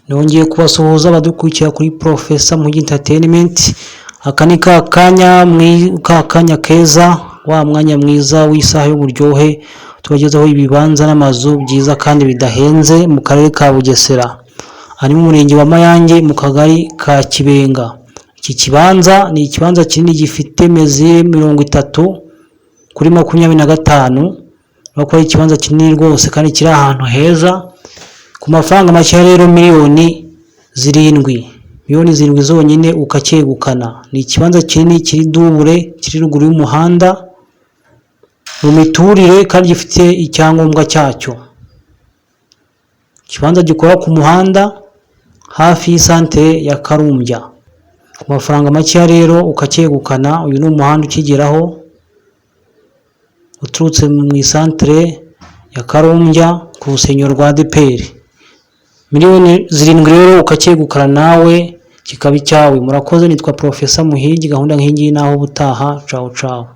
Nongeye kubasuhuza abadukurikira kuri Professor Muhigi Entertainment. Aka ni kakanya keza, wa mwanya mwiza w'isaha y'uburyohe tubagezaho ibibanza n'amazu byiza kandi bidahenze mu karere ka Bugesera. Ari mu murenge wa Mayange mu kagari ka Kibenga. Iki kibanza ni ikibanza kinini gifite mezi 30 kuri 25. Bakora ikibanza kinini rwose kandi kiri ahantu heza. Ku mafaranga make rero miliyoni 7 zonyine ukacyegukana. Ni ikibanza kinini kiri dubure, kiri ruguru y'umuhanda mu miturire kandi gifite icyangombwa cyacyo. Ikibanza gikora ku muhanda hafi y'isantere ya Karumbya. Ku mafaranga make rero ukacyegukana. Uyu ni umuhanda ukigeraho uturutse mu isantere ya Karumbya ku rusenyero rwa ADEPR. Miliyoni 7 rero ukacyegukana nawe kikaba icyawe. Murakoze, nitwa Professor Muhigi. Gahunda nk'ingi naho butaha. Ciao ciao.